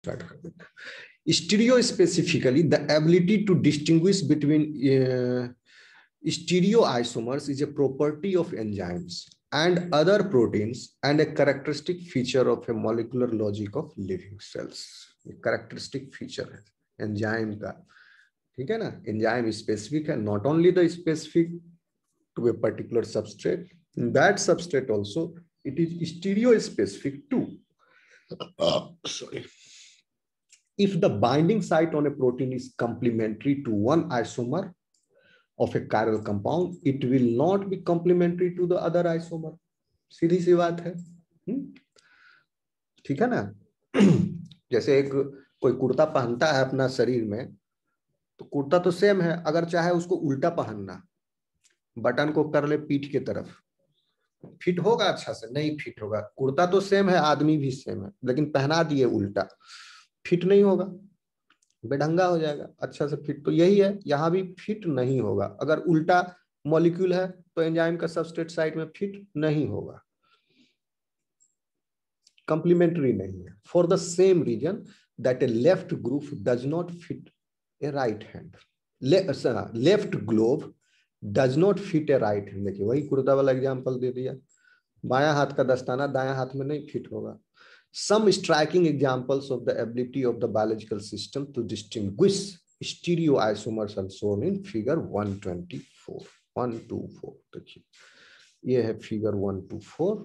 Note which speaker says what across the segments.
Speaker 1: Start कर देते हैं। Stereo specifically the ability to distinguish between stereoisomers is a property of enzymes and other proteins and a characteristic feature of a molecular logic of living cells. characteristic feature है enzyme का, ठीक है ना। Enzyme specific है, not only the specific to a particular substrate, that substrate also it is stereo specific too. Sorry. If the binding site on a protein is complementary to one isomer of a chiral compound, it will not be complementary to the other isomer. सीधी सी बात है, ठीक है ना। जैसे एक कोई कुर्ता पहनता है अपना शरीर में, तो कुर्ता तो सेम है, अगर चाहे उसको उल्टा पहनना, बटन को कर ले पीठ की तरफ, फिट होगा अच्छा से? नहीं फिट होगा। कुर्ता तो सेम है, आदमी भी सेम है, लेकिन पहना दिए उल्टा, फिट नहीं होगा, बेढंगा हो जाएगा। अच्छा से फिट तो यही है, यहाँ भी फिट नहीं होगा। अगर उल्टा मॉलिक्यूल है तो एंजाइम का सबस्ट्रेट साइट में फिट नहीं होगा, कंप्लीमेंट्री नहीं है। For the same reason that a left group does not fit a right hand, left glove does not fit a right hand. देखिए वही कुर्ता वाला एग्जांपल दे दिया, बायां हाथ का दस्ताना दायां हाथ में नहीं फिट होगा। Some striking examples of the ability of the biological system to distinguish stereoisomers are shown in figure 124. 124 देखिए, ये है figure 124।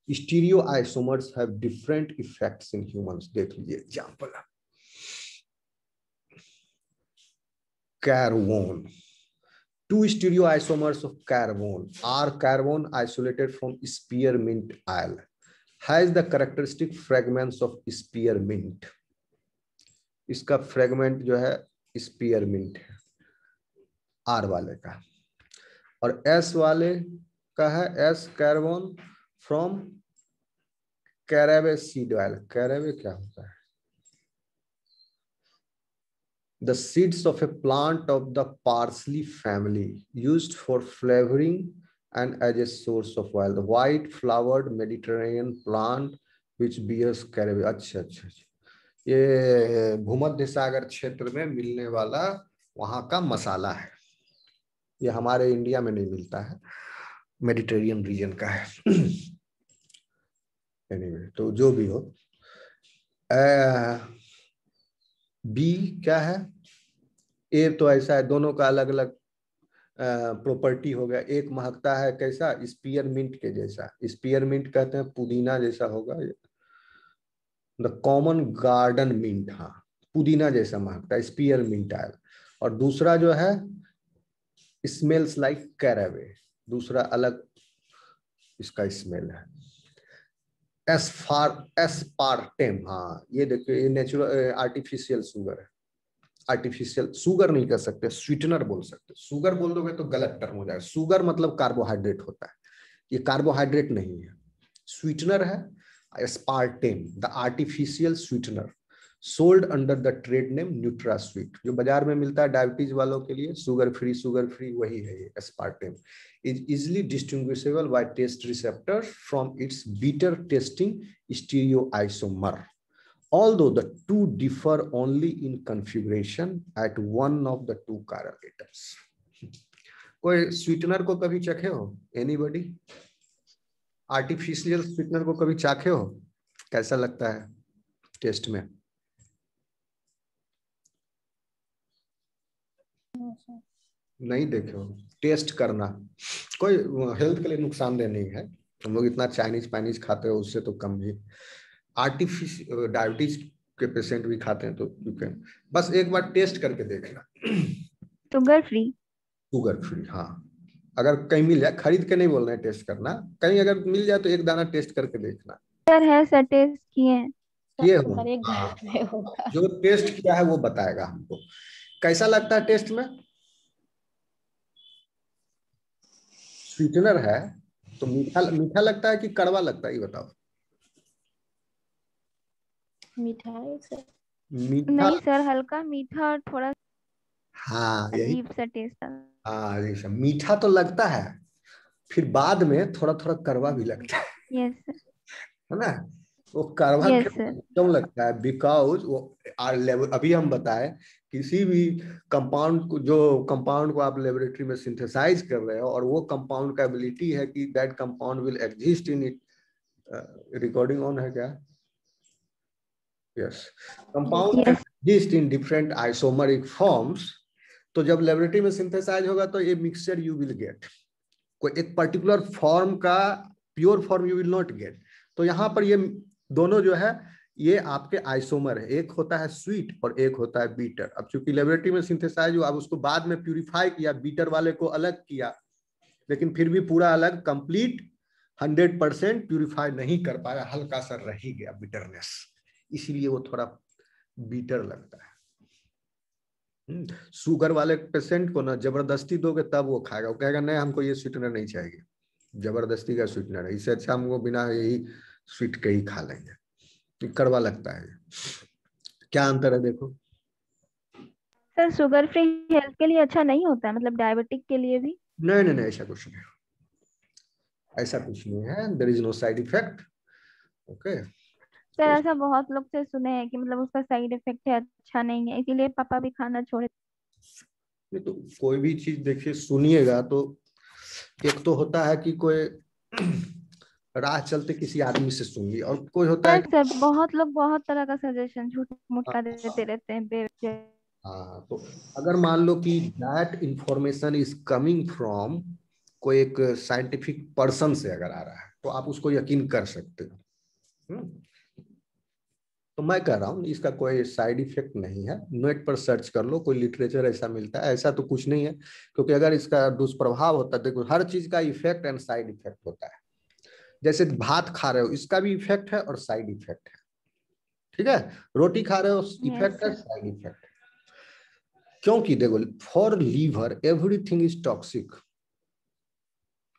Speaker 1: Stereoisomers have different effects in humans। देख लीजिए example, carvone। Two stereoisomers of carvone are carvone isolated from spearmint oil has the characteristic fragments of spearmint। इसका fragment जो है spearmint है, are वाले का, और एस वाले का है S carvone from caraway seed oil. Caraway क्या होता है? The seeds of a plant of the parsley family used for flavoring and as a source of oil। The white flowered Mediterranean plant which bears caraway। अच्छा अच्छा अच्छा, ये भूमध्य सागर क्षेत्र में मिलने वाला वहां का मसाला है, ये हमारे इंडिया में नहीं मिलता है, मेडिटेरियन रीजन का है। anyway, तो जो भी हो, बी क्या है? ए तो ऐसा है, दोनों का अलग अलग प्रॉपर्टी हो गया। एक महकता है कैसा? स्पीयरमिंट के जैसा, स्पीयरमिंट कहते हैं पुदीना जैसा होगा, द कॉमन गार्डन मिंट, हाँ पुदीना जैसा महकता है स्पीयरमिंट आयल। और दूसरा जो है स्मेल्स लाइक कैरावे, दूसरा अलग इसका स्मेल है। एस्पार्टेम, हाँ ये देखिए, ये नेचुरल आर्टिफिशियल शुगर है। आर्टिफिशियल शुगर नहीं कर सकते, स्वीटनर बोल सकते। शुगर बोल दोगे तो गलत टर्म हो जाएगा। शुगर मतलब कार्बोहाइड्रेट होता है, ये कार्बोहाइड्रेट नहीं है, स्वीटनर है। Aspartame the artificial sweetener sold under the trade name NutraSweet, जो बाजार में मिलता है डायबिटीज वालों के लिए, शुगर फ्री वही है ये aspartame. is easily distinguishable by taste receptors from its bitter tasting stereoisomer, although the two differ only in configuration at one of the two chiral atoms। कोई स्वीटनर को कभी चखे हो? एनीबॉडी? आर्टिफिशियल स्वीटनर को कभी चाखे हो? कैसा लगता है टेस्ट में? नहीं देखे हो? टेस्ट करना, कोई हेल्थ के लिए नुकसानदेह नहीं है। हम लोग इतना चाइनीज पाइनीज खाते हो, उससे तो कम ही। आर्टिफिशियल डायबिटीज के पेशेंट भी खाते हैं, तो यू कैन बस एक बार टेस्ट करके देखना।
Speaker 2: शुगर फ्री,
Speaker 1: शुगर फ्री, हाँ। अगर कहीं मिल जाए, खरीद के नहीं बोल रहे हैं टेस्ट करना, कहीं अगर मिल जाए तो एक दाना टेस्ट करके देखना।
Speaker 2: सर है सर, टेस्ट किए
Speaker 1: किए हो?
Speaker 3: सर एक घर में होगा,
Speaker 1: जो टेस्ट किया है वो बताएगा हमको कैसा लगता है टेस्ट में। स्वीटनर है तो मीठा मीठा लगता है कि कड़वा लगता है, ये बताओ।
Speaker 3: मीठा है सर।
Speaker 1: मीठा?
Speaker 2: नहीं सर, हल्का मीठा और थोड़ा
Speaker 1: हाँ यही,
Speaker 2: अजीब सा टेस्ट आता है।
Speaker 1: हाँ जैसा मीठा तो लगता है, फिर बाद में थोड़ा थोड़ा कड़वा भी लगता है
Speaker 2: यस सर।
Speaker 1: है ना। वो कार्बन
Speaker 2: यस सर।
Speaker 1: क्यों लगता है? बिकॉज वो लेवल अभी हम बताए, किसी भी कंपाउंड को, जो कंपाउंड को आप लेबोरेटरी में सिंथेसाइज कर रहे हो और वो कंपाउंड का एबिलिटी है कि that compound will exist in it. Recording on है क्या? Yes. Compound can
Speaker 2: yes
Speaker 1: exist in different isomeric forms. तो जब लेबोरेटरी में सिंथेसाइज होगा तो ये मिक्सचर यू विल गेट, कोई एक पर्टिकुलर फॉर्म का pure form you will not gate. तो यहाँ पर ये दोनों जो है ये आपके आइसोमर है, एक होता है स्वीट और एक होता है बीटर। अब चूंकि लेबोरेटरी में सिंथेसाइज हुआ, अब उसको बाद में प्यूरिफाई किया, बीटर वाले को अलग किया, लेकिन फिर भी पूरा अलग कंप्लीट 100% प्यूरिफाई नहीं कर पाया, हल्का सा रह ही गया बिटरनेस, इसीलिए वो थोड़ा बीटर लगता है। शुगर वाले पेशेंट को ना जबरदस्ती दोगे तब वो खाएगा, वो कहेगा नहीं हमको ये स्वीटनर नहीं चाहिए, जबरदस्ती का स्वीटनर है, इससे अच्छा हमको बिना यही स्वीट के ही खा लेंगे, कड़वा लगता है। क्या अंतर है देखो।
Speaker 2: सर, शुगर फ्री हेल्थ के लिए अच्छा नहीं होता है, मतलब डायबिटिक के लिए भी?
Speaker 1: नहीं नहीं नहीं, ऐसा कुछ नहीं, ऐसा कुछ नहीं है, there is no side effect. Okay.
Speaker 2: Sir, ऐसा बहुत लोग से सुने हैं कि मतलब उसका साइड इफेक्ट है, अच्छा नहीं है, इसीलिए पापा भी खाना छोड़े।
Speaker 1: नहीं तो कोई भी चीज देखिए सुनिएगा तो एक तो होता है कि कोई राह चलते किसी आदमी से सुनिए, और कोई होता है
Speaker 2: सर
Speaker 1: कि
Speaker 2: सर, बहुत लोग बहुत तरह का सजेशन झूठ मूठ का देते रहते हैं बेवजह।
Speaker 1: हाँ, तो अगर मान लो कि that information is coming from कोई एक साइंटिफिक पर्सन से अगर आ रहा है तो आप उसको यकीन कर सकते हो। तो मैं कह रहा हूँ इसका कोई साइड इफेक्ट नहीं है, नेट पर सर्च कर लो, कोई लिटरेचर ऐसा मिलता है, ऐसा तो कुछ नहीं है। क्योंकि अगर इसका दुष्प्रभाव होता है, देखो हर चीज का इफेक्ट एंड साइड इफेक्ट होता है। जैसे भात खा रहे हो, इसका भी इफेक्ट है और साइड इफेक्ट है, ठीक है? रोटी खा रहे हो,
Speaker 2: यस
Speaker 1: इफेक्ट है,
Speaker 2: सर।
Speaker 1: साइड इफेक्ट है। क्योंकि देखो for liver everything is toxic.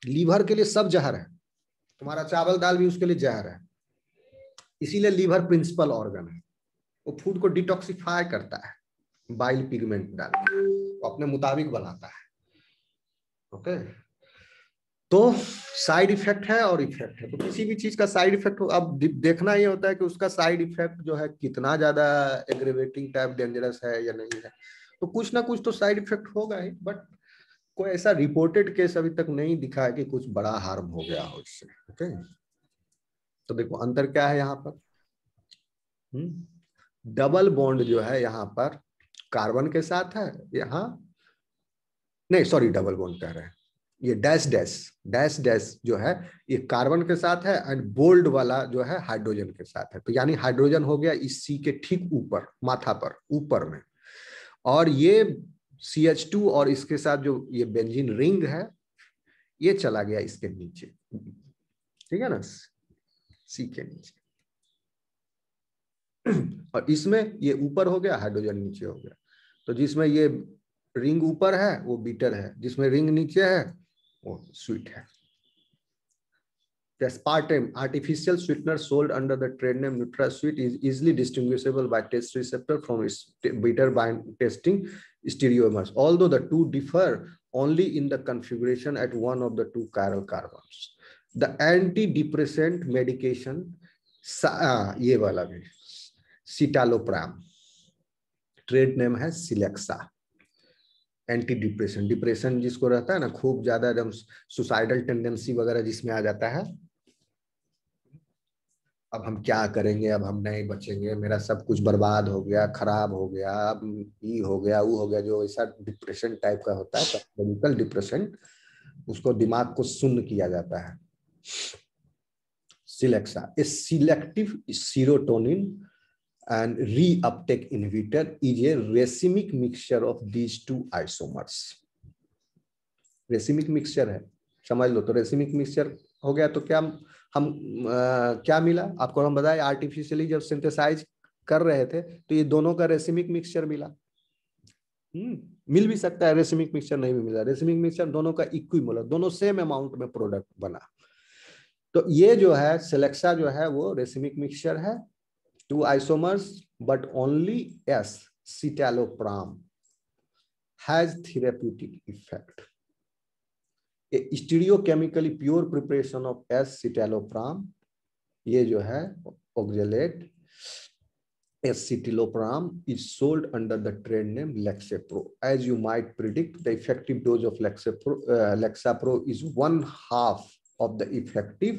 Speaker 1: Liver के लिए सब जहर है, तुम्हारा चावल दाल भी उसके लिए जहर है, इसीलिए लीवर प्रिंसिपल ऑर्गन है। वो फूड को डिटॉक्सिफाई करता है, बाइल पिगमेंट डाल के वो अपने मुताबिक बनाता है। ओके। तो साइड इफेक्ट है और इफेक्ट है, तो किसी भी चीज का साइड इफेक्ट हो, अब देखना ये होता है कि उसका साइड इफेक्ट जो है कितना ज्यादा एग्रेवेटिंग टाइप डेंजरस है या नहीं है। तो कुछ ना कुछ तो साइड इफेक्ट होगा ही, बट कोई ऐसा रिपोर्टेड केस अभी तक नहीं दिखा है कि कुछ बड़ा हार्म हो गया हो इससे। ओके। तो देखो अंतर क्या है यहाँ पर। डबल बॉन्ड जो है यहाँ पर कार्बन के साथ है, यहाँ नहीं सॉरी डबल बॉन्ड कह रहे हैं, ये डैश डैश डैश डैश जो है ये कार्बन के साथ है, एंड बोल्ड वाला जो है हाइड्रोजन के साथ है। तो यानी हाइड्रोजन हो गया इस सी के ठीक ऊपर, माथा पर ऊपर में, और ये CH2 और इसके साथ जो ये बेंजीन रिंग है ये चला गया इसके नीचे, ठीक है ना, सी के नीचे। और इसमें ये ऊपर हो गया, हाइड्रोजन नीचे हो गया। तो जिसमें ये रिंग ऊपर है वो बीटर है, जिसमें रिंग नीचे है वो स्वीट है। The aspartame, artificial sweetener sold under the trade name NutraSweet, is easily distinguishable by taste receptor from its bitter bind testing stereomers, although the two differ only in the configuration at one of the two chiral carbons. The antidepressant medication, ये वाला भी citalopram, trade name है सिलेक्सा। Anti depression, depression जिसको रहता है ना खूब ज्यादा, एकदम सुसाइडल टेंडेंसी वगैरह जिसमें आ जाता है, अब हम क्या करेंगे, अब हम नहीं बचेंगे, मेरा सब कुछ बर्बाद हो गया, खराब हो गया, अब ये हो गया वो हो गया, जो ऐसा डिप्रेशन टाइप का होता है पैथोलॉजिकल डिप्रेशन, उसको दिमाग को सुन्न किया जाता है। Celexa a selective serotonin and reuptake inhibitor is a racemic mixture of these two isomers. Racemic mixture है, समझ लो। तो रेसिमिक मिक्सचर हो गया तो क्या हम क्या मिला आपको, हम बताए आर्टिफिशियली जब सिंथेसाइज कर रहे थे तो ये दोनों का रेसिमिक मिक्सचर मिला। मिल भी सकता है रेसिमिक मिक्सचर नहीं भी मिला, रेसिमिक मिक्सचर दोनों का इक्विमोलर, दोनों सेम अमाउंट में प्रोडक्ट बना। तो ये जो है सेलेक्सा जो है वो रेसिमिक मिक्सचर है, 2 isomers, but only S, citalopram, has therapeutic effect. A stereochemically pure preparation of S citalopram, ये जो है oxalate escitalopram is sold under the trade name Lexapro. As you might predict, the effective dose of Lexapro is 1/2 of the effective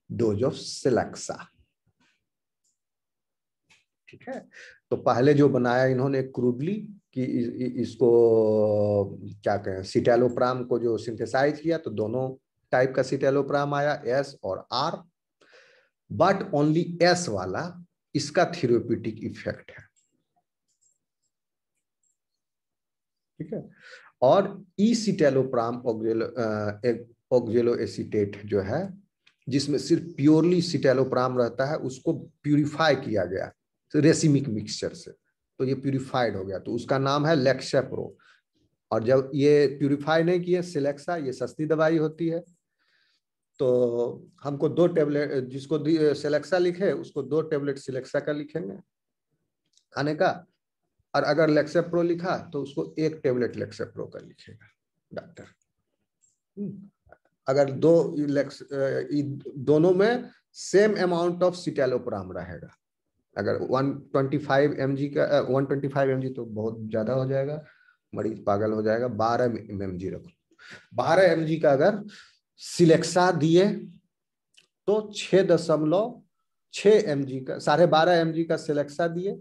Speaker 1: dose of Celexa. ठीक है, तो पहले जो बनाया इन्होंने क्रूडली कि इसको क्या कहें, सिटेलोप्राम को जो सिंथेसाइज किया तो दोनों टाइप का सिटेलोप्राम आया, एस और आर, बट ओनली एस वाला इसका थेरेप्यूटिक इफेक्ट है। ठीक है, और ई-सिटेलोप्राम ऑक्जेलोएसीटेट जो है जिसमें सिर्फ प्योरली सिटेलोप्राम रहता है, उसको प्यूरिफाई किया गया रेसिमिक मिक्सचर से, तो ये प्यूरिफाइड हो गया, तो उसका नाम है लेक्साप्रो। और जब ये प्यूरिफाई नहीं किए सिलेक्सा, ये सस्ती दवाई होती है, तो हमको 2 टेबलेट, जिसको सिलेक्सा लिखे उसको 2 टेबलेट सिलेक्सा का लिखेंगे खाने का, और अगर लेक्साप्रो लिखा तो उसको 1 टेबलेट लेक्साप्रो का लिखेगा डॉक्टर। अगर दोनों में सेम अमाउंट ऑफ सिटेलोप्राम रहेगा, अगर 125 mg का 125 mg तो बहुत ज्यादा हो जाएगा, मरीज पागल हो जाएगा, 12 mg रखो। 12 mg का अगर सिलेक्सा दिए तो 6.6 mg का, 12.5 mg का सिलेक्सा दिए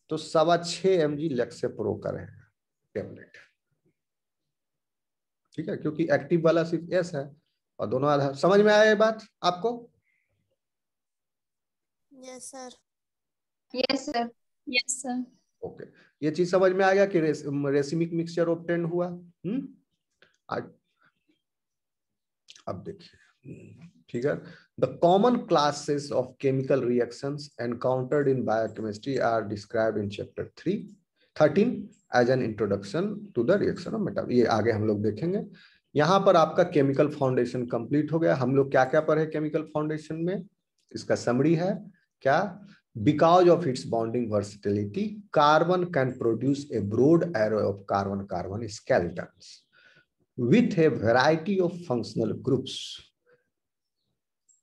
Speaker 1: तो 6.25 mg लेक्साप्रो का रहेगा टेबलेट। ठीक है, क्योंकि एक्टिव वाला सिर्फ एस है और दोनों आधार। समझ में आया ये बात आपको?
Speaker 3: Yes sir.
Speaker 4: Yes sir. Yes sir.
Speaker 1: Okay, ये चीज समझ में आ गया कि रेसिमिक मिक्सचर ऑब्टेन हुआ। अब देखिए, ठीक है, the common classes of chemical reactions encountered in biochemistry are described in chapter 13 as an introduction to the reaction of metabolism. ये आगे हम लोग देखेंगे। यहाँ पर आपका केमिकल फाउंडेशन कंप्लीट हो गया। हम लोग क्या क्या पढ़े केमिकल फाउंडेशन में, इसका समरी है क्या? Because of its bonding versatility, carbon can produce a broad array of carbon-carbon skeletons with a variety of functional groups.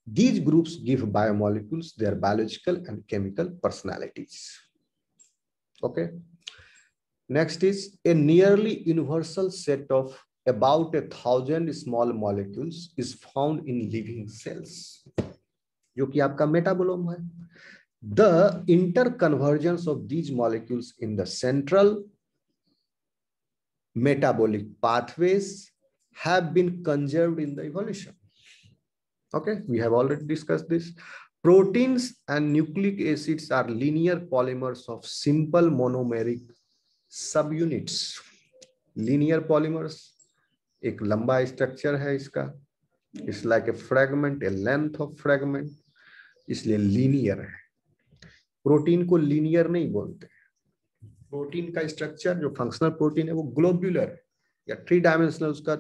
Speaker 1: These groups give biomolecules their biological and chemical personalities. Okay. Next is a nearly universal set of about 1,000 small molecules is found in living cells, जो कि आपका मेटाबोलोम है। The interconvergence of these molecules in the central metabolic pathways have been conserved in the evolution. Okay, we have already discussed this. Proteins and nucleic acids are linear polymers of simple monomeric subunits. Linear polymers, एक लंबा structure है इसका, it's like a fragment, a length of fragment, इसलिए linear है। Protein को linear नहीं बोलते। Protein का स्ट्रक्चर जो फंक्शनल प्रोटीन है वो ग्लोब्यूलर है या 3 डायमेंशनल, उसका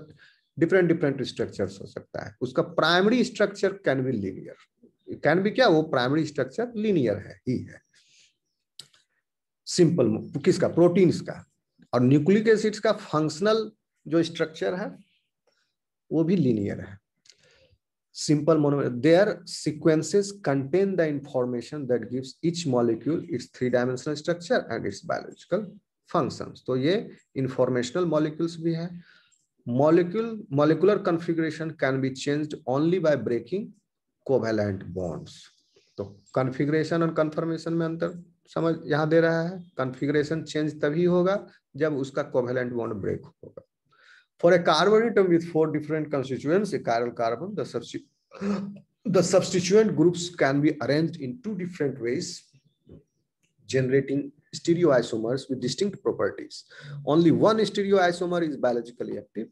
Speaker 1: डिफरेंट स्ट्रक्चर्स हो सकता है। उसका primary structure can be linear, can be क्या, वो प्राइमरी स्ट्रक्चर लीनियर है ही है। सिंपल किसका? प्रोटीन्स का। और न्यूक्लिक एसिड्स का फंक्शनल जो स्ट्रक्चर है वो भी लीनियर है। Simple monomer, their sequences contain the information that gives each molecule its 3-dimensional structure and its biological functions. तो ये informational molecules भी है। Molecular configuration can be changed only by breaking covalent bonds. तो configuration और conformation में अंतर समझ यहाँ दे रहा है। configuration change तभी होगा जब उसका covalent bond break होगा। For a carbon atom with 4 different constituents, a chiral carbon, the substituent groups can be arranged in 2 different ways, generating stereoisomers with distinct properties. Only one stereoisomer is biologically active.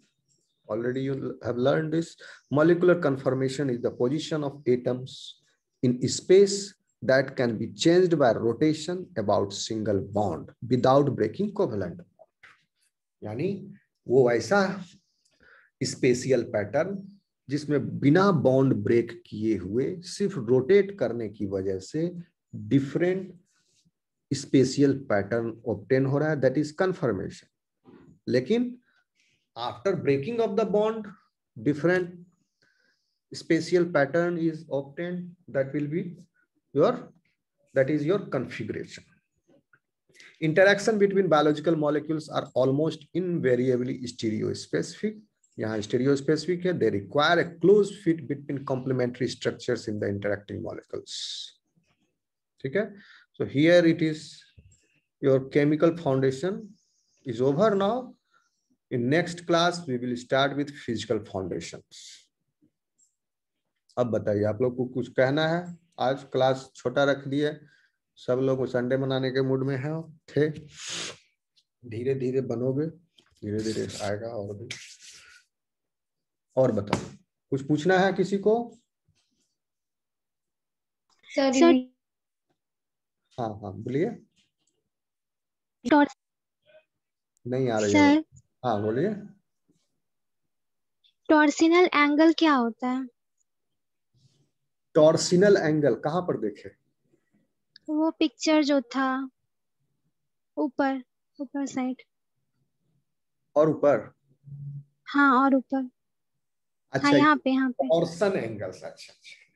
Speaker 1: Already you have learned this. Molecular conformation is the position of atoms in space that can be changed by rotation about single bond without breaking covalent bond. यानी वो ऐसा special pattern जिसमें बिना bond break किए हुए सिर्फ rotate करने की वजह से डिफरेंट स्पेशियल पैटर्न ऑब्टेन हो रहा है, दैट इज कन्फर्मेशन। लेकिन after breaking of the bond different spatial pattern is obtain, that will be your That is your configuration. Interaction between biological molecules are almost invariably stereospecific. यहाँ stereospecific है. They require a close fit between complementary structures in the interacting molecules. ठीक है? So here it is. Your chemical foundation is over now. In next class we will start with physical foundations. अब बताइए आप लोग को कुछ कहना है? आज क्लास छोटा रख दिए, सब लोग संडे मनाने के मूड में हैं थे. धीरे धीरे बनोगे, धीरे धीरे आएगा. और भी और बताओ, कुछ पूछना है किसी को?
Speaker 4: सर
Speaker 1: हाँ हाँ बोलिए. नहीं आ रही है.
Speaker 3: सर
Speaker 1: हाँ बोलिए.
Speaker 3: टॉर्सिनल एंगल क्या होता है?
Speaker 1: टॉर्सिनल एंगल कहाँ पर देखे?
Speaker 3: वो पिक्चर जो था ऊपर, ऊपर साइड.
Speaker 1: और ऊपर?
Speaker 3: हाँ और ऊपर.
Speaker 1: अच्छा
Speaker 3: हाँ यहाँ पे.
Speaker 1: Torsion angle. अच्छा अच्छा,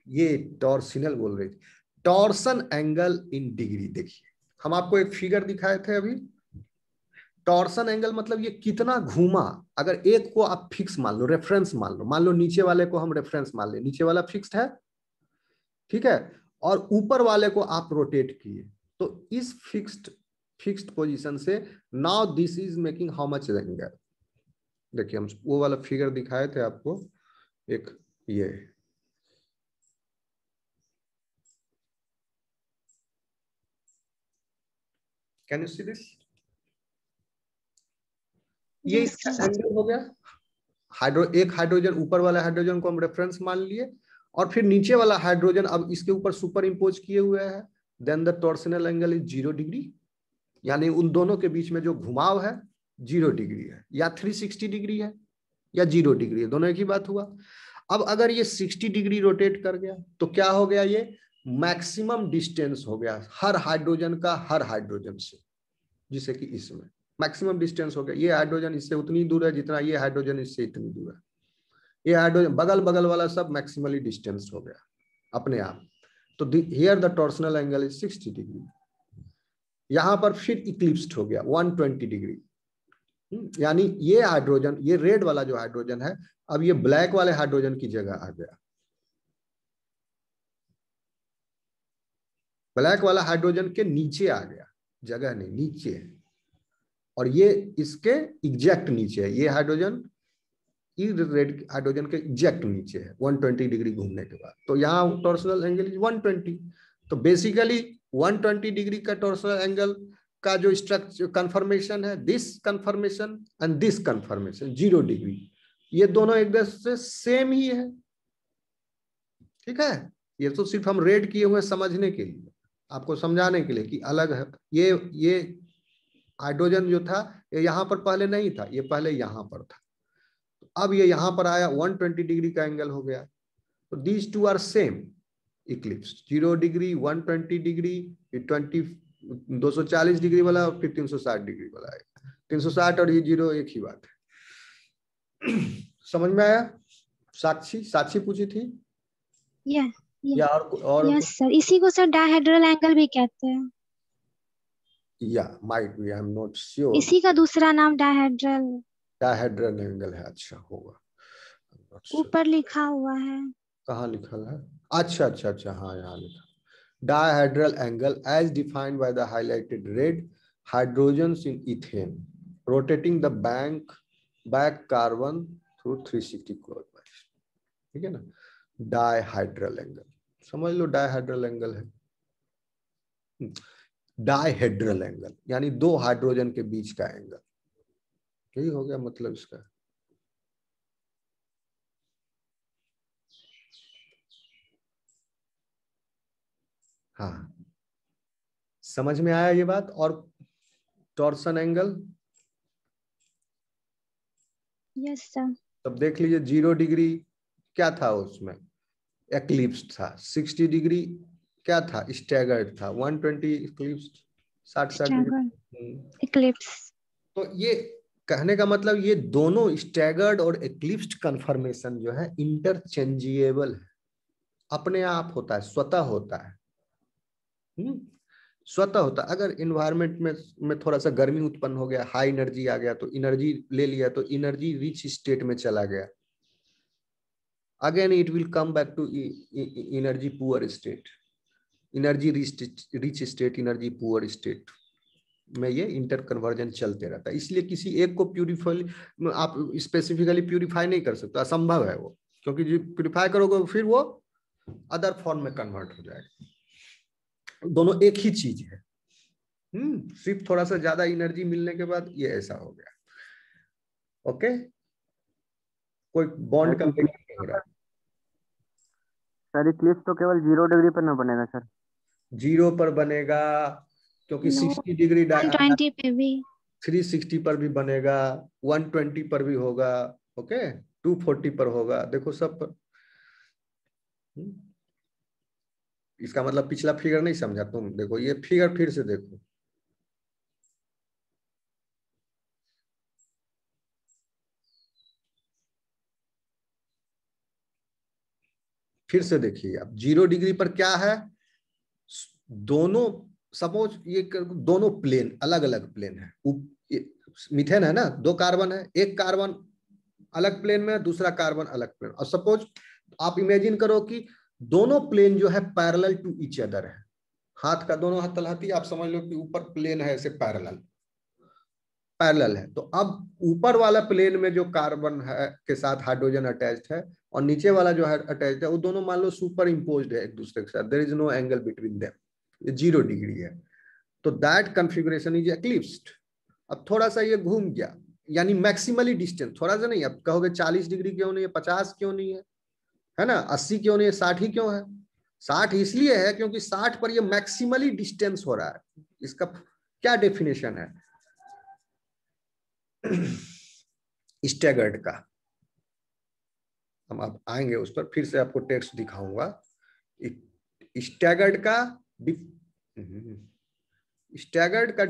Speaker 1: ये टॉर्सिनल बोल रही थी. Torsion angle in degree. देखिए हम आपको एक फिगर दिखाए थे अभी. टॉर्सन एंगल मतलब ये कितना घूमा. अगर एक को आप फिक्स मान लो, रेफरेंस मान लो, नीचे वाले को हम रेफरेंस मान ले, नीचे वाला फिक्स्ड है, ठीक है, और ऊपर वाले को आप रोटेट किए, तो इस फिक्स्ड पोजीशन से now this is making how much angle. देखिए हम वो वाला फिगर दिखाए थे आपको एक, ये कैन यू सी दिस? ये इसका एंगल हो गया. एक हाइड्रोजन, ऊपर वाला हाइड्रोजन को हम रेफरेंस मान लिए, और फिर नीचे वाला हाइड्रोजन अब इसके ऊपर सुपर इंपोज किए हुए है. Then the torsional angle is 0 degree. यानी उन दोनों के बीच में जो घुमाव है 0 डिग्री है, या 360 डिग्री है, या 0 डिग्री है. दोनों एक ही बात हुआ. अब अगर ये 60 डिग्री रोटेट कर गया तो क्या हो गया? ये मैक्सिमम डिस्टेंस हो गया हर हाइड्रोजन का, हर हाइड्रोजन से, जिसे कि इसमें मैक्सिमम डिस्टेंस हो गया. ये हाइड्रोजन इससे उतनी दूर है जितना ये हाइड्रोजन इससे इतनी दूर है. ये हाइड्रोजन बगल बगल वाला सब मैक्सिमली डिस्टेंस हो गया अपने आप. तो here the torsional angle is 60 degree. यहां पर फिर इक्लिप्स्ड हो गया 120 डिग्री. यानी ये हाइड्रोजन, ये रेड वाला जो हाइड्रोजन है, अब ये ब्लैक वाले हाइड्रोजन की जगह आ गया. ब्लैक वाला हाइड्रोजन के नीचे आ गया, जगह नहीं, नीचे है. और ये इसके एग्जैक्ट नीचे है. ये हाइड्रोजन रेड हाइड्रोजन के एग्जैक्ट नीचे है 120 डिग्री घूमने के बाद. तो यहाँ टॉर्सिनल एंगल इज 120. तो बेसिकली 120 डिग्री का टॉर्सिनल एंगल का जो स्ट्रक्चर कन्फर्मेशन है, this conformation and this conformation 0 degree, ये दोनों एक दूसरे से सेम ही है. ठीक है, ये तो सिर्फ हम रेड किए हुए समझने के लिए, आपको समझाने के लिए कि अलग है. ये हाइड्रोजन जो था ये यहाँ पर पहले नहीं था, ये पहले यहाँ पर था. अब ये यहाँ पर आया, 120 डिग्री का एंगल हो गया. तो these two are same eclipse. 0 degree, 120 degree, 240 degree वाला, फिर 360 डिग्री वाला है. 360 और ये 0 एक ही बात है. समझ में आया? साक्षी पूछी थी या और
Speaker 3: यस सर. इसी को सर डायहेड्रल एंगल भी कहते हैं.
Speaker 1: या might be, I am not sure.
Speaker 3: इसी का दूसरा नाम डायहेड्रल
Speaker 1: एंगल है. अच्छा होगा,
Speaker 3: ऊपर लिखा हुआ है.
Speaker 1: कहाँ लिखा है? अच्छा, हाँ यहाँ लिखा. Dihedral angle as defined by the highlighted red hydrogens in ethane rotating the back carbon through 360 clockwise. ठीक है ना? डायहेड्रल एंगल समझ लो, डायहेड्रल एंगल है. डायहेड्रल एंगल यानी 2 हाइड्रोजन के बीच का एंगल. यही हो गया मतलब इसका. हाँ, समझ में आया ये बात? और टॉर्सन एंगल
Speaker 3: यस सर.
Speaker 1: तब देख लीजिए, 0 डिग्री क्या था उसमें? एक्लिप्स था. 60 डिग्री क्या था? स्टैगर्ड था. 120 इक्लिप्स, 60 डिग्री
Speaker 3: इक्लिप्स.
Speaker 1: तो ये कहने का मतलब ये दोनों स्टैगर्ड और एक्लिप्स्ड कन्फर्मेशन जो है इंटरचेंजेबल है, अपने आप होता है, स्वतः होता है. स्वतः होता। अगर इन्वायरमेंट में थोड़ा सा गर्मी उत्पन्न हो गया, हाई एनर्जी आ गया, तो एनर्जी ले लिया, तो एनर्जी रिच स्टेट में चला गया, again it will come back to energy poor state, energy rich state, energy poor state में ये इंटर कन्वर्जन चलते रहता है। इसलिए किसी एक को प्यूरिफाई आप स्पेसिफिकली प्यूरिफाई नहीं कर सकते, असंभव है वो, क्योंकि जो प्यूरिफाई करोगे फिर वो अदर फॉर्म में कन्वर्ट हो जाएगा। दोनों एक ही चीज है, सिर्फ थोड़ा सा ज्यादा एनर्जी मिलने के बाद ये ऐसा हो गया। ओके, कोई बॉन्ड का नहीं हो रहा
Speaker 5: सर। इक्लिप्स तो केवल 0 डिग्री पर ना बनेगा सर?
Speaker 1: 0 पर बनेगा, क्योंकि 60 डिग्री
Speaker 3: 120 पे भी,
Speaker 1: 360 पर भी बनेगा, 120 पर भी होगा, ओके, 240 पर होगा, देखो सब पर। इसका मतलब पिछला फिगर नहीं समझा तुम, देखो ये फिगर फिर से देखो। फिर से देखिए आप, 0 डिग्री पर क्या है, दोनों सपोज ये दोनों प्लेन अलग अलग प्लेन है, मीथेन है ना, 2 कार्बन है, एक कार्बन अलग प्लेन में है, दूसरा कार्बन अलग प्लेन। और सपोज आप इमेजिन करो कि दोनों प्लेन जो है पैरेलल टू ईच अदर है, हाथ का दोनों हाथ तलहटी, आप समझ लो कि ऊपर प्लेन है ऐसे पैरेलल है। तो अब ऊपर वाला प्लेन में जो कार्बन है के साथ हाइड्रोजन अटैच्ड है, और नीचे वाला जो है अटैच्ड है, वो दोनों मान लो सुपर इम्पोज्ड है एक दूसरे के साथ, there is no angle between them, 0 degree है, तो दैट कॉन्फ़िगरेशन इज एक्लिप्स्ड। अब थोड़ा सा ये घूम गया, यानी मैक्सिमली डिस्टेंस, थोड़ा सा नहीं, अब कहोगे 40 डिग्री क्यों नहीं है, 50 क्यों नहीं है ना, 80 क्यों नहीं है, 60 ही क्यों है? 60 इसलिए है क्योंकि 60 पर ये मैक्सिमली डिस्टेंस हो रहा है। इसका क्या डेफिनेशन है स्टैगर्ड का, हम आप आएंगे उस पर, फिर से आपको टेक्स्ट दिखाऊंगा। स्टैगर्ड का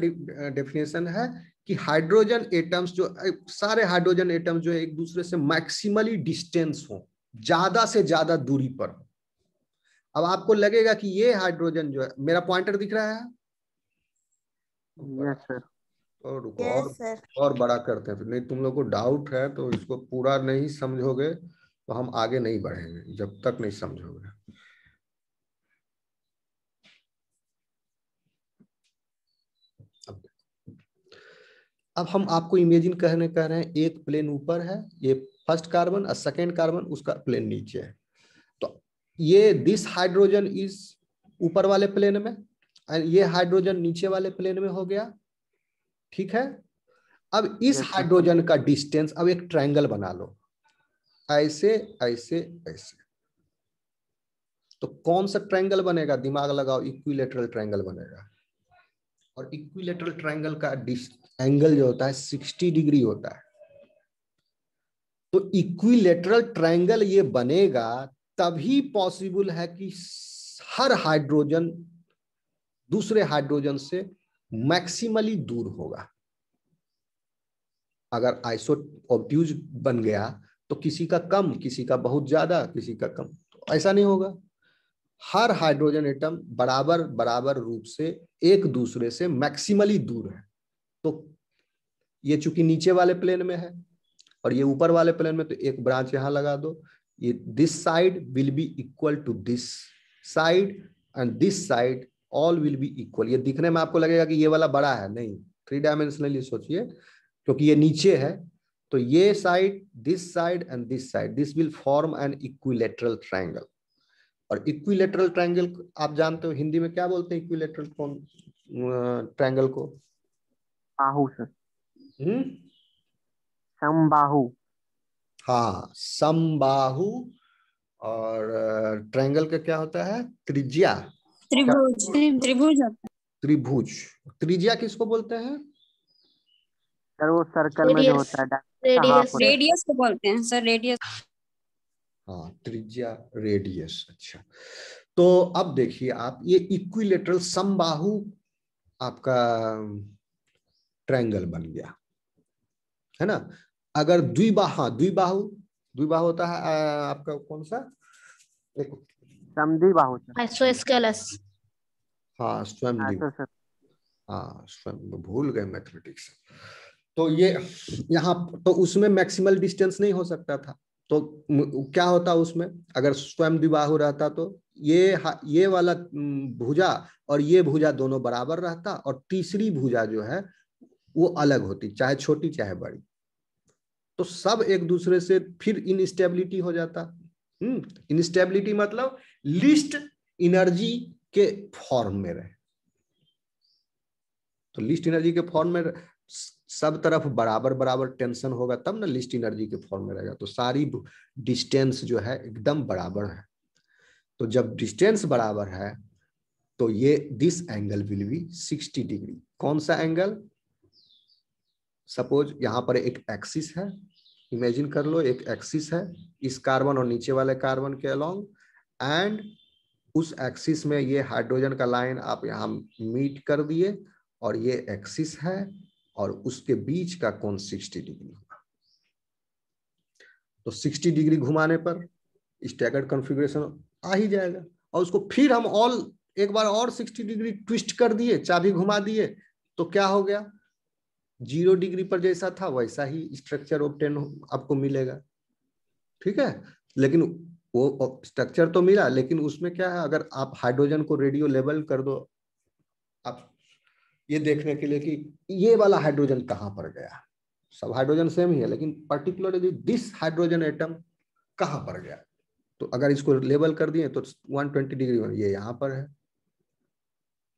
Speaker 1: डेफिनेशन है कि हाइड्रोजन एटम्स जो, सारे हाइड्रोजन एटम्स जो एक दूसरे से मैक्सिमली डिस्टेंस हो, ज्यादा से ज्यादा दूरी पर हो। अब आपको लगेगा कि ये हाइड्रोजन जो है, मेरा पॉइंटर दिख रहा है?
Speaker 5: Yes sir.
Speaker 1: और बड़ा करते हैं, नहीं तुम लोग को डाउट है तो इसको पूरा नहीं समझोगे तो हम आगे नहीं बढ़ेंगे, जब तक नहीं समझोगे। अब हम आपको इमेजिन कह रहे हैं, एक प्लेन ऊपर है, ये फर्स्ट कार्बन, और सेकेंड कार्बन उसका प्लेन नीचे है। तो ये दिस हाइड्रोजन इज ऊपर वाले प्लेन में, और ये हाइड्रोजन नीचे वाले प्लेन में हो गया, ठीक है। अब इस हाइड्रोजन का डिस्टेंस, अब एक ट्रायंगल बना लो, ऐसे ऐसे ऐसे, तो कौन सा ट्रायंगल बनेगा, दिमाग लगाओ, इक्विलेटरल ट्रायंगल बनेगा। और इक्विलेटरल ट्रायंगल का एंगल जो होता है 60 डिग्री होता है। तो इक्विलेटरल ट्रायंगल ये बनेगा तभी पॉसिबल है कि हर हाइड्रोजन दूसरे हाइड्रोजन से मैक्सिमली दूर होगा। अगर आइसोऑब्ट्यूज बन गया तो किसी का कम, किसी का बहुत ज्यादा, किसी का कम, तो ऐसा नहीं होगा। हर हाइड्रोजन एटम बराबर बराबर रूप से एक दूसरे से मैक्सिमली दूर है। तो ये चूंकि नीचे वाले प्लेन में है और ये ऊपर वाले प्लेन में, तो एक ब्रांच यहां लगा दो, ये this side will be equal to this side and this side all will be equal. ये दिखने में आपको लगेगा कि ये वाला बड़ा है, नहीं, 3 डायमेंशनली सोचिए, क्योंकि ये नीचे है, तो ये side, this side and this side, this will form an equilateral triangle. और इक्विलेटरल ट्रायंगल आप जानते हो हिंदी में क्या बोलते हैं, इक्विलेटरल ट्रायंगल को?
Speaker 5: बाहु सर। समबाहु।
Speaker 1: हाँ, समबाहु। और ट्रायंगल का क्या होता है? त्रिज्या।
Speaker 4: त्रिभुज। त्रिभुज
Speaker 1: त्रिभुज। त्रिज्या किसको बोलते हैं
Speaker 5: सर? वो सर्कल में जो होता है,
Speaker 4: रेडियस को बोलते हैं सर, रेडियस।
Speaker 1: हाँ, त्रिज्या, रेडियस। अच्छा, तो अब देखिए आप, ये इक्विलेटरल समबाहु आपका ट्रायंगल बन गया है ना। अगर द्विबाहु, द्विबाहु होता है आपका कौन सा?
Speaker 5: समद्विबाहु।
Speaker 6: आइसोस्केलस।
Speaker 1: हाँ स्वयं
Speaker 5: ऐसा सर।
Speaker 1: हाँ स्वयं भूल गए मैथमेटिक्स। तो ये यहाँ तो उसमें मैक्सिमल डिस्टेंस नहीं हो सकता था, तो क्या होता उसमें, अगर स्वयं द्विबाहु रहता तो ये वाला भुजा और ये भुजा दोनों बराबर रहता, और तीसरी भुजा जो है वो अलग होती, चाहे छोटी चाहे बड़ी, तो सब एक दूसरे से फिर इनस्टेबिलिटी हो जाता। इनस्टेबिलिटी मतलब लिस्ट एनर्जी के फॉर्म में रहे, तो लिस्ट एनर्जी के फॉर्म में सब तरफ बराबर बराबर टेंशन होगा तब ना लिस्ट एनर्जी के फॉर्म में रहेगा, तो सारी डिस्टेंस जो है एकदम बराबर है। तो जब डिस्टेंस बराबर है तो ये this angle will be 60 degree. कौन सा एंगल, सपोज यहां पर एक एक्सिस है, इमेजिन कर लो एक एक्सिस है इस कार्बन और नीचे वाले कार्बन के अलोंग, एंड उस एक्सिस में ये हाइड्रोजन का लाइन आप यहाँ मीट कर दिए, और ये एक्सिस है और उसके बीच का कोण 60 डिग्री होगा। तो 60 डिग्री घुमाने पर स्टैगर्ड कॉन्फ़िगरेशन आ ही जाएगा, और उसको फिर हम एक बार और 60 डिग्री ट्विस्ट कर दिए, चाबी घुमा दिए, तो क्या हो गया, 0 डिग्री पर जैसा था वैसा ही स्ट्रक्चर ऑब्टेन आपको मिलेगा। ठीक है, लेकिन वो स्ट्रक्चर तो मिला, लेकिन उसमें क्या है, अगर आप हाइड्रोजन को रेडियो लेवल कर दो, आप ये देखने के लिए कि ये वाला हाइड्रोजन कहां पर गया, सब हाइड्रोजन सेम ही है, लेकिन पर्टिकुलरली दिस हाइड्रोजन एटम कहां पर गया, तो अगर इसको लेवल कर दिए तो 120 डिग्री ये यहाँ पर है,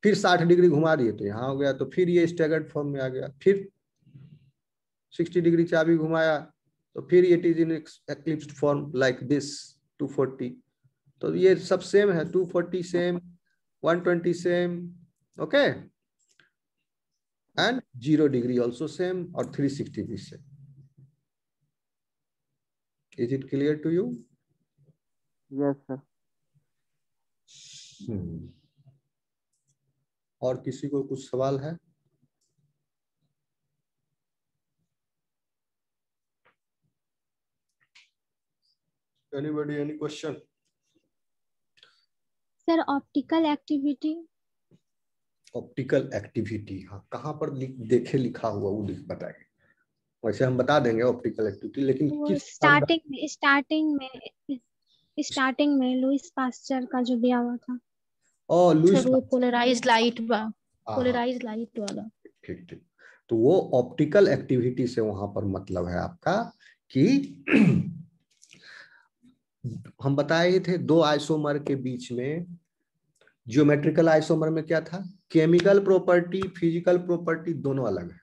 Speaker 1: फिर 60 डिग्री घुमा दिए तो यहाँ हो गया, तो फिर ये स्टैगर्ड फॉर्म में आ गया, फिर 60 डिग्री चाबी घुमाया तो फिर it is in eclipsed form like this 240। तो ये सब सेम है, 240 same, 120 same, okay, and 0 degree also same, और 360 भी same. Is it clear to you?
Speaker 5: Yes sir.
Speaker 1: और किसी को कुछ सवाल है? Anybody, any question?
Speaker 3: Sir optical activity.
Speaker 1: Optical activity, हाँ कहाँ पर देखे लिखा हुआ वो बताएंगे, वैसे हम बता देंगे ऑप्टिकल एक्टिविटी, लेकिन किस
Speaker 3: स्टार्टिंग में लुईस पास्चर का जो दिया हुआ था।
Speaker 1: लुईस
Speaker 6: वो पोलराइज्ड लाइट वाला।
Speaker 1: ठीक ठीक, तो वो ऑप्टिकल एक्टिविटी से वहां पर मतलब है आपका कि हम बताए थे दो आइसोमर के बीच में, ज्योमेट्रिकल आइसोमर में क्या था, केमिकल प्रॉपर्टी फिजिकल प्रॉपर्टी दोनों अलग है,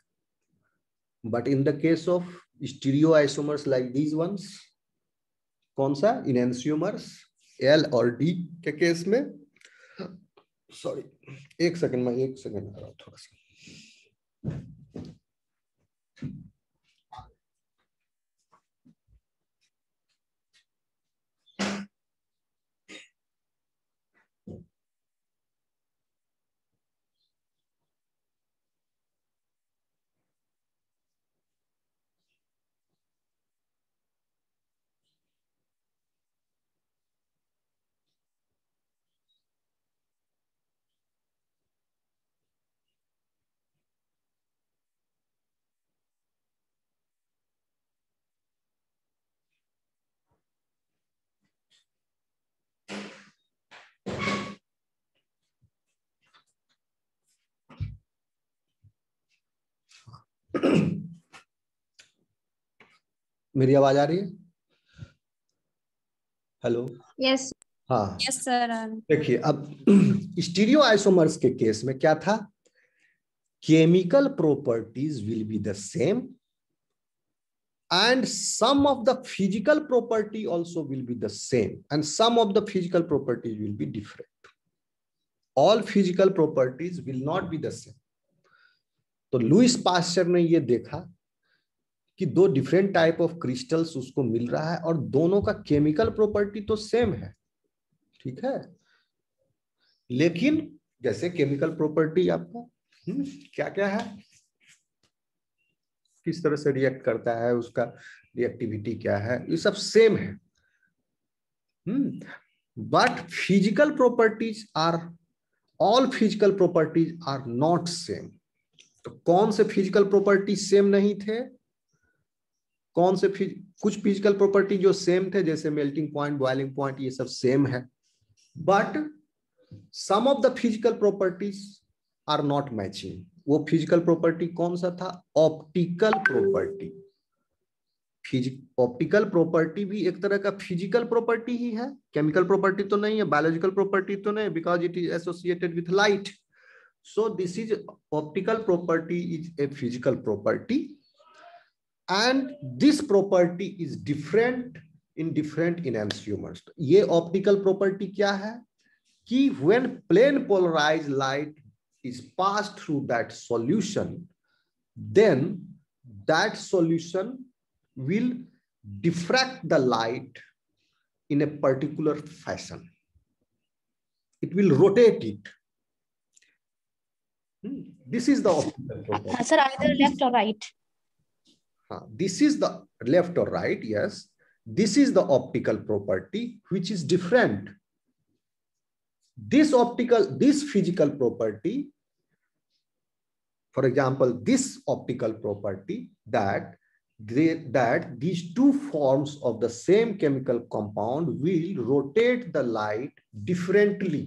Speaker 1: but in the case of stereo isomers like these once, कौन सा, इनैंसियोमर्स एल और डी के केस में, सॉरी एक सेकंड आ रहा हूं थोड़ा सा। मेरी आवाज आ रही है? हेलो,
Speaker 4: यस
Speaker 1: हाँ
Speaker 4: यस सर।
Speaker 1: देखिए, अब स्टीरियो आइसोमर्स के केस में क्या था, chemical properties will be the same and some of the physical property also will be the same and some of the physical properties will be different. All physical properties will not be the same. तो Lewis pasture ने ये देखा कि दो different type of crystals उसको मिल रहा है और दोनों का केमिकल प्रॉपर्टी तो सेम है, ठीक है, लेकिन जैसे केमिकल प्रॉपर्टी आपका क्या क्या है, किस तरह से रिएक्ट करता है, उसका रिएक्टिविटी क्या है, ये सब सेम है, but physical properties are all physical properties are not same. तो कौन से फिजिकल प्रॉपर्टी सेम नहीं थे? कौन से कुछ फिजिकल प्रॉपर्टी जो सेम थे, जैसे मेल्टिंग पॉइंट, बॉइलिंग पॉइंट, ये सब सेम है, but some of the physical properties are not matching. वो फिजिकल प्रॉपर्टी कौन सा था? Optical property. ऑप्टिकल प्रॉपर्टी भी एक तरह का फिजिकल प्रॉपर्टी ही है, केमिकल प्रॉपर्टी तो नहीं है, बायोलॉजिकल प्रॉपर्टी तो नहीं, because it is associated with light. So this is optical property is a physical property and this property is different in different enantiomers. ये ऑप्टिकल प्रॉपर्टी क्या है कि when plane polarised light is passed through that solution, then that solution will diffract the light in a particular fashion. It will rotate it. This is the optical property.
Speaker 6: Sir, either left or right.
Speaker 1: This is the left or right, yes. This is the optical property which is different. This physical property, for example, this optical property that these two forms of the same chemical compound will rotate the light differently.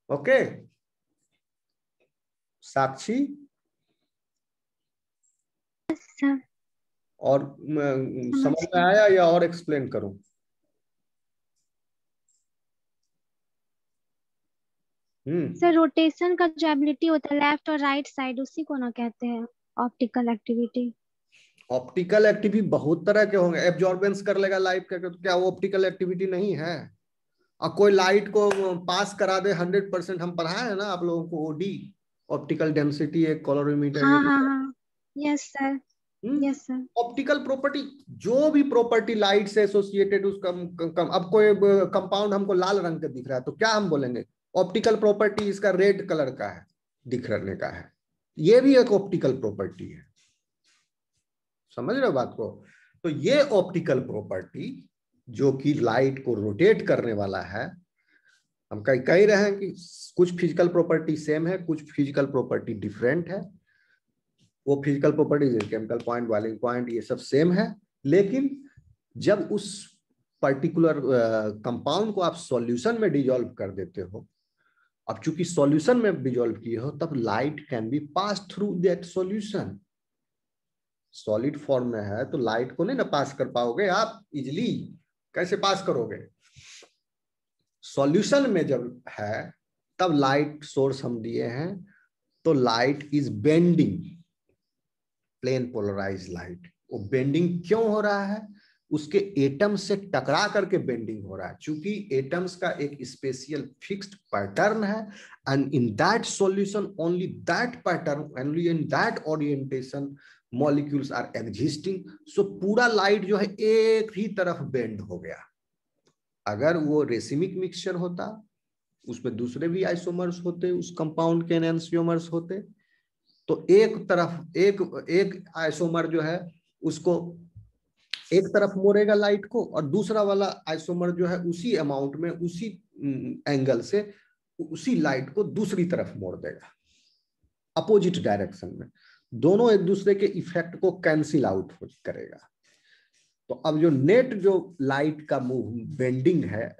Speaker 1: Okay? साक्षी? और समझ में आया या और explain करूं?
Speaker 3: Sir rotation का जो ability होता है लेफ्ट और राइट साइड, उसी को ना कहते हैं ऑप्टिकल एक्टिविटी।
Speaker 1: ऑप्टिकल एक्टिविटी बहुत तरह के होंगे। एब्जॉर्बेंस कर लेगा लाइट का, तो क्या वो ऑप्टिकल एक्टिविटी नहीं है? और कोई लाइट को पास करा दे 100%, हम पढ़ाए हैं ना आप लोगों को, ओडी ऑप्टिकल डेंसिटी, एक कलोरीमीटर।
Speaker 3: हाँ, yes sir, yes sir.
Speaker 1: Optical property, जो भी प्रॉपर्टी लाइट से एसोसिएटेड उसका अब कोई कंपाउंड हमको लाल रंग का दिख रहा है तो क्या हम बोलेंगे? ऑप्टिकल प्रॉपर्टी इसका रेड कलर का है, दिखने का है। ये भी एक ऑप्टिकल प्रॉपर्टी है, समझ रहे हो बात को? तो ये ऑप्टिकल प्रॉपर्टी जो कि लाइट को रोटेट करने वाला है, हम कह रहे हैं कि कुछ फिजिकल प्रॉपर्टी सेम है, कुछ फिजिकल प्रॉपर्टी डिफरेंट है। वो physical properties, chemical point, boiling point, ये सब सेम है, लेकिन जब उस पर्टिकुलर कंपाउंड को आप सॉल्यूशन में डिजोल्व कर देते हो, अब चूंकि सॉल्यूशन में डिजोल्व किए हो, तब light can be pass through that solution. Solid form में है तो लाइट को नहीं ना पास कर पाओगे आप इजिली, कैसे पास करोगे? सॉल्यूशन में जब है तब लाइट सोर्स हम दिए हैं, तो light is bending, plane polarised light. वो बेंडिंग क्यों हो रहा है? उसके एटम से टकरा करके बेंडिंग हो रहा है, क्योंकि एटम्स का एक स्पेशल फिक्स्ड पैटर्न है, and in that solution only that pattern, only in that orientation molecules are existing. So पूरा लाइट जो है एक ही तरफ बेंड हो गया। अगर वो रेसिमिक मिक्सचर होता, उसमें दूसरे भी आइसोमर्स होते, उस कंपाउंड के एनेंसियोमर्स होते, तो एक तरफ एक आइसोमर जो है उसको एक तरफ मोड़ेगा लाइट को, और दूसरा वाला आइसोमर जो है उसी अमाउंट में, उसी एंगल से उसी लाइट को दूसरी तरफ मोड़ देगा, अपोजिट डायरेक्शन में। दोनों एक दूसरे के इफेक्ट को कैंसिल आउट करेगा। तो अब जो नेट जो लाइट का मूव बेंडिंग है,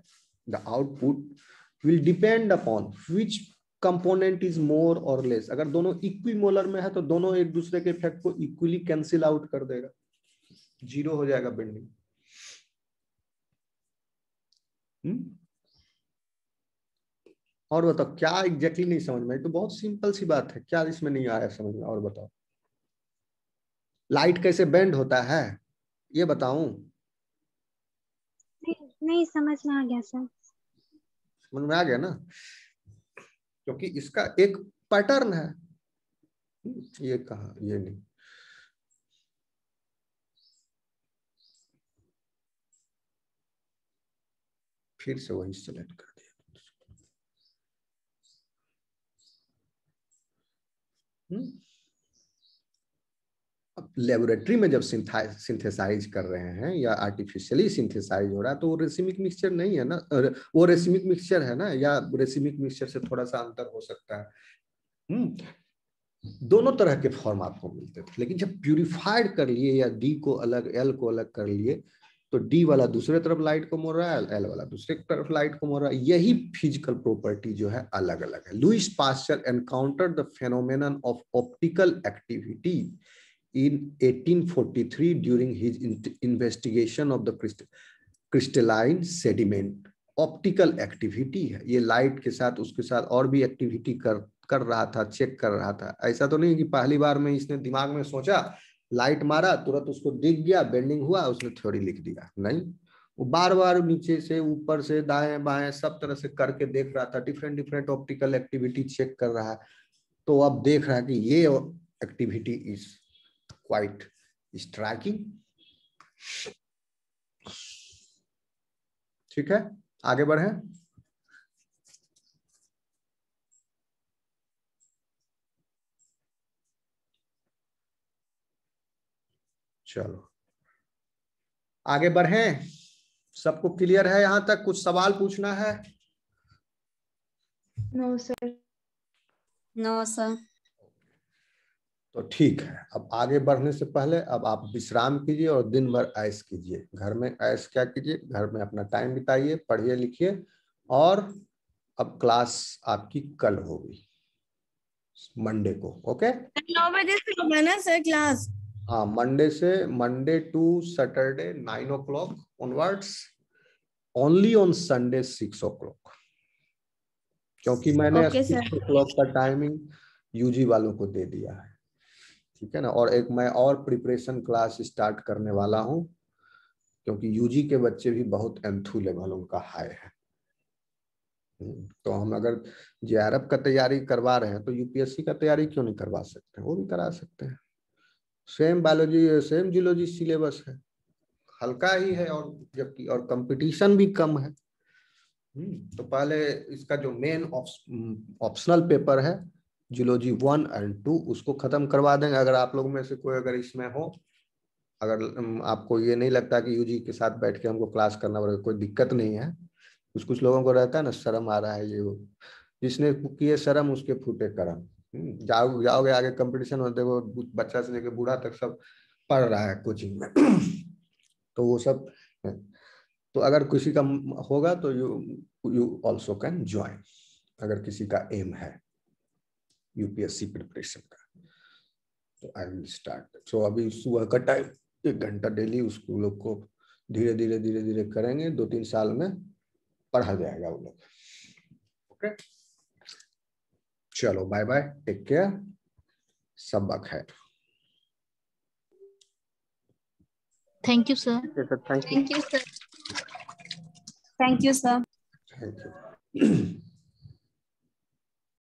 Speaker 1: the output will depend upon which component is more और लेस। अगर दोनों इक्विमोलर में है तो दोनों एक दूसरे के इफेक्ट को इक्वली कैंसिल आउट कर देगा, जीरो हो जाएगा बेंडिंग। और बताओ क्या एग्जैक्टली नहीं समझ में? तो बहुत सिंपल सी बात है, क्या इसमें नहीं आया समझ में? और बताओ लाइट कैसे बेंड होता है ये बताऊं?
Speaker 3: नहीं समझ में आ गया सर।
Speaker 1: समझ में आ गया ना? क्योंकि इसका एक पैटर्न है। ये कहा, ये नहीं। फिर से वही सेलेक्ट कर दिया। लेबोरेटरी में जब सिंथेसाइज कर रहे हैं या आर्टिफिशियली सिंथेसाइज हो रहा है तो वो रेसिमिक मिक्सचर नहीं है ना, वो रेसिमिक मिक्सचर है ना, या रेसिमिक मिक्सचर से थोड़ा सा अंतर हो सकता है। दोनों तरह के फॉर्म आपको मिलते थे, लेकिन जब प्यूरिफाइड कर लिए या डी को अलग एल को अलग कर लिए तो डी वाला दूसरे तरफ लाइट को मोड़ रहा है, एल वाला दूसरे तरफ लाइट को मोड़ रहा है। यही फिजिकल प्रॉपर्टी जो है अलग अलग है। Lewis pasture encountered the phenomenon of optical activity in 1843 during his investigation of the crystalline sediment। Optical activity है, ये लाइट के साथ उसके साथ और भी एक्टिविटी कर रहा था, चेक कर रहा था। ऐसा तो नहीं कि पहली बार में इसने दिमाग में सोचा, लाइट मारा, तुरंत उसको दिख गया, बेंडिंग हुआ, उसने थ्योरी लिख दिया। नहीं, वो बार बार नीचे से ऊपर से दाएं बाएं सब तरह से करके देख रहा था, different different optical activity check कर रहा है। तो अब देख रहा है कि ये एक्टिविटी इज क्वाइट स्ट्राइकिंग। ठीक है, आगे बढ़े। चलो आगे बढ़े। सबको क्लियर है यहां तक? कुछ सवाल पूछना है?
Speaker 2: No sir.
Speaker 4: No sir.
Speaker 1: तो ठीक है, अब आगे बढ़ने से पहले अब आप विश्राम कीजिए और दिन भर ऐश कीजिए। घर में ऐश क्या कीजिए, घर में अपना टाइम बिताइए, पढ़िए लिखिए। और अब क्लास आपकी कल होगी, मंडे को। ओके,
Speaker 7: 9 बजे से होगा ना सर क्लास?
Speaker 1: हाँ, मंडे से, Monday to Saturday 9 o'clock onwards, only on Sunday 6 o'clock, क्योंकि मैंने 6 o'clock का टाइमिंग यूजी वालों को दे दिया है। ठीक है ना, और एक मैं और प्रिपरेशन क्लास स्टार्ट करने वाला हूं, क्योंकि यूजी के बच्चे भी बहुत एंथू लेवल उनका हाई है। तो हम अगर जेआरएफ का तैयारी करवा रहे हैं तो यूपीएससी का तैयारी क्यों नहीं करवा सकते? वो भी करा सकते हैं। Same biology, same geology syllabus है, हल्का ही है, और जबकि और कंपटीशन भी कम है। तो पहले इसका जो मेन ऑप्शनल पेपर है जियोलॉजी 1 और 2, उसको खत्म करवा देंगे। अगर आप लोग में से कोई अगर इसमें हो, अगर आपको ये नहीं लगता कि यूजी के साथ बैठ के हमको क्लास करना पड़ेगा, कोई दिक्कत नहीं है। कुछ लोगों को रहता है ना, शर्म आ रहा है, ये वो, जिसने किए शर्म उसके फूटे करम। जाओगे आगे कंपटीशन में, देखो बच्चा से लेकर बूढ़ा तक सब पढ़ रहा है कोचिंग में। तो वो सब, तो अगर किसी का होगा तो यू ऑल्सो कैन ज्वाइन, अगर किसी का एम है यूपीएससी प्रिपरेशन का, तो आई विल स्टार्ट। सो अभी सुबह का टाइम 1 घंटा डेली उसको लोग को धीरे धीरे करेंगे, 2-3 साल में पढ़ा जाएगा वो लोग। ओके, चलो बाय बाय, टेक केयर, सब खैर।
Speaker 6: Thank you sir.
Speaker 4: Thank you sir. Thank you sir.
Speaker 1: Thank you.